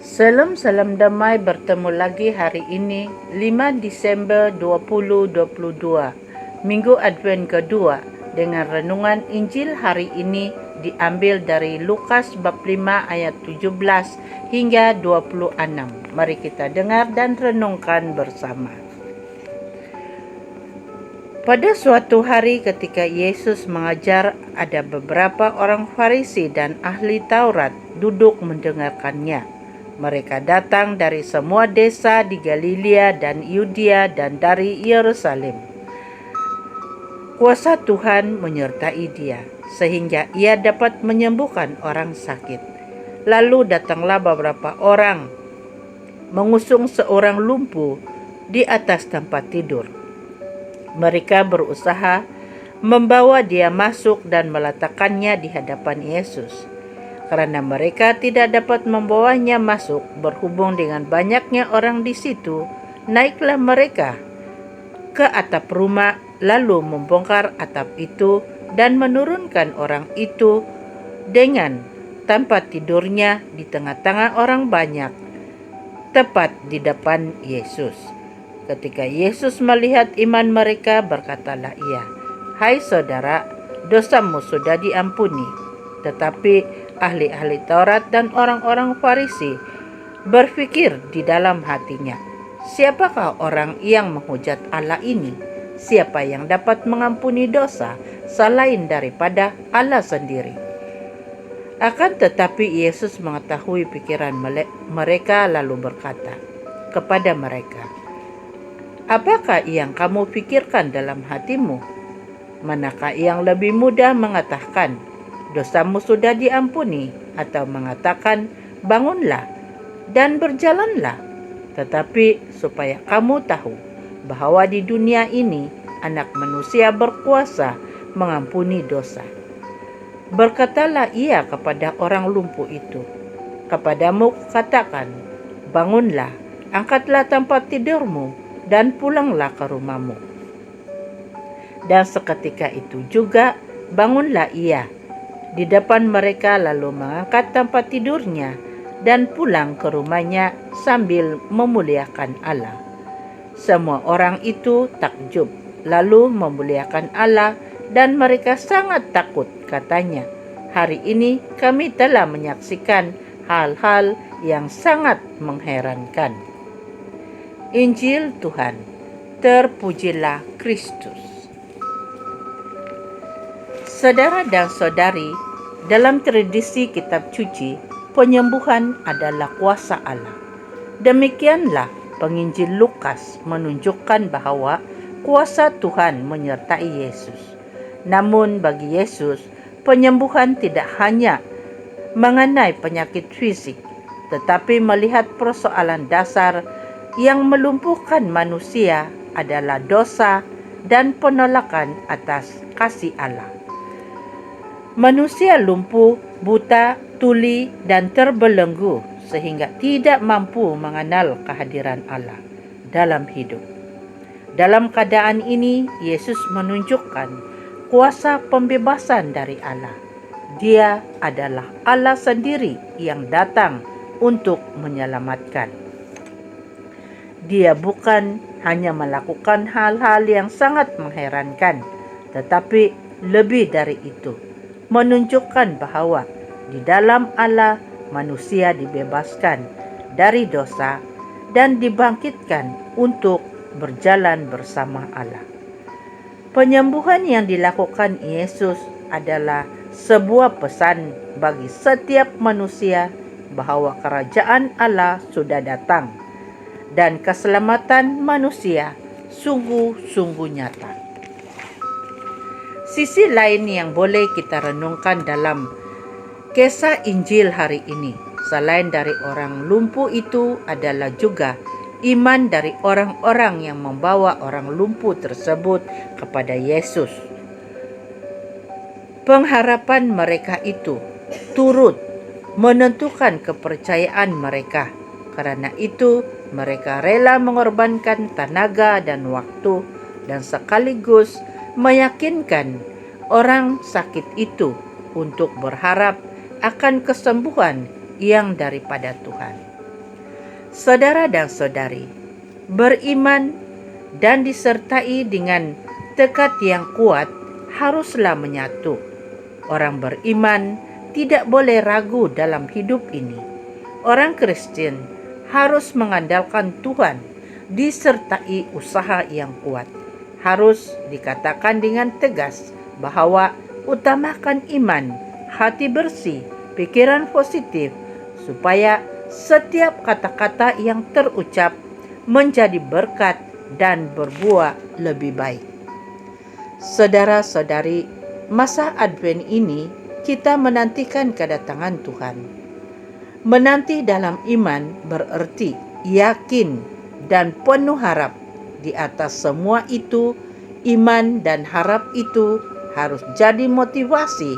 Salam damai, bertemu lagi hari ini 5 Disember 2022, Minggu Advent kedua, dengan renungan Injil hari ini diambil dari Lukas bab 5 ayat 17 hingga 26. Mari kita dengar dan renungkan bersama. Pada suatu hari ketika Yesus mengajar, ada beberapa orang Farisi dan ahli Taurat duduk mendengarkannya. Mereka datang dari semua desa di Galilea dan Yudea dan dari Yerusalem. Kuasa Tuhan menyertai dia, sehingga ia dapat menyembuhkan orang sakit. Lalu datanglah beberapa orang mengusung seorang lumpuh di atas tempat tidur. Mereka berusaha membawa dia masuk dan meletakkannya di hadapan Yesus. Karena mereka tidak dapat membawanya masuk berhubung dengan banyaknya orang di situ, naiklah mereka ke atap rumah lalu membongkar atap itu dan menurunkan orang itu dengan tempat tidurnya di tengah-tengah orang banyak, tepat di depan Yesus. Ketika Yesus melihat iman mereka, berkatalah ia, "Hai saudara, dosamu sudah diampuni." Tetapi ahli-ahli Taurat dan orang-orang Farisi berpikir di dalam hatinya, "Siapakah orang yang menghujat Allah ini? Siapa yang dapat mengampuni dosa selain daripada Allah sendiri?" Akan tetapi Yesus mengetahui pikiran mereka lalu berkata kepada mereka, "Apakah yang kamu pikirkan dalam hatimu? Manakah yang lebih mudah mengatakan, 'Dosamu sudah diampuni,' atau mengatakan, 'Bangunlah dan berjalanlah'? Tetapi supaya kamu tahu bahwa di dunia ini Anak Manusia berkuasa mengampuni dosa." Berkatalah ia kepada orang lumpuh itu, "Kepadamu kukatakan, bangunlah, angkatlah tempat tidurmu, dan pulanglah ke rumahmu." Dan seketika itu juga bangunlah ia di depan mereka lalu mengangkat tempat tidurnya dan pulang ke rumahnya sambil memuliakan Allah. Semua orang itu takjub lalu memuliakan Allah dan mereka sangat takut, katanya, "Hari ini kami telah menyaksikan hal-hal yang sangat mengherankan." Injil Tuhan, terpujilah Kristus. Saudara dan saudari, dalam tradisi kitab suci, penyembuhan adalah kuasa Allah. Demikianlah penginjil Lukas menunjukkan bahwa kuasa Tuhan menyertai Yesus. Namun bagi Yesus, penyembuhan tidak hanya mengenai penyakit fisik, tetapi melihat persoalan dasar yang melumpuhkan manusia adalah dosa dan penolakan atas kasih Allah. Manusia lumpuh, buta, tuli, dan terbelenggu sehingga tidak mampu mengenal kehadiran Allah dalam hidup. Dalam keadaan ini, Yesus menunjukkan kuasa pembebasan dari Allah. Dia adalah Allah sendiri yang datang untuk menyelamatkan. Dia bukan hanya melakukan hal-hal yang sangat mengherankan, tetapi lebih dari itu, menunjukkan bahwa di dalam Allah manusia dibebaskan dari dosa dan dibangkitkan untuk berjalan bersama Allah. Penyembuhan yang dilakukan Yesus adalah sebuah pesan bagi setiap manusia bahwa kerajaan Allah sudah datang dan keselamatan manusia sungguh-sungguh nyata. Sisi lain yang boleh kita renungkan dalam kisah Injil hari ini, selain dari orang lumpuh itu, adalah juga iman dari orang-orang yang membawa orang lumpuh tersebut kepada Yesus. Pengharapan mereka itu turut menentukan kepercayaan mereka. Karena itu, mereka rela mengorbankan tenaga dan waktu dan sekaligus meyakinkan orang sakit itu untuk berharap akan kesembuhan yang daripada Tuhan. Saudara dan saudari, beriman dan disertai dengan tekad yang kuat haruslah menyatu. Orang beriman tidak boleh ragu dalam hidup ini. Orang Kristen harus mengandalkan Tuhan disertai usaha yang kuat. Harus dikatakan dengan tegas bahwa utamakan iman, hati bersih, pikiran positif, supaya setiap kata-kata yang terucap menjadi berkat dan berbuah lebih baik. Saudara-saudari, masa Advent ini kita menantikan kedatangan Tuhan. Menanti dalam iman berarti yakin dan penuh harap. Di atas semua itu, iman dan harap itu harus jadi motivasi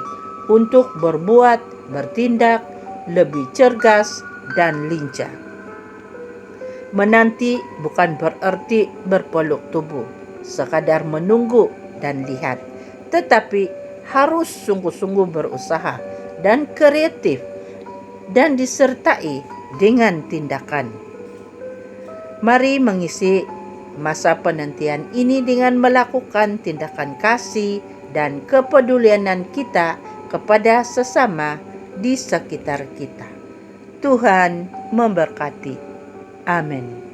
untuk berbuat, bertindak lebih cergas dan lincah. Menanti bukan berarti berpeluk tubuh, sekadar menunggu dan lihat, tetapi harus sungguh-sungguh berusaha dan kreatif dan disertai dengan tindakan. Mari mengisi masa penantian ini dengan melakukan tindakan kasih dan kepedulian kita kepada sesama di sekitar kita. Tuhan memberkati. Amin.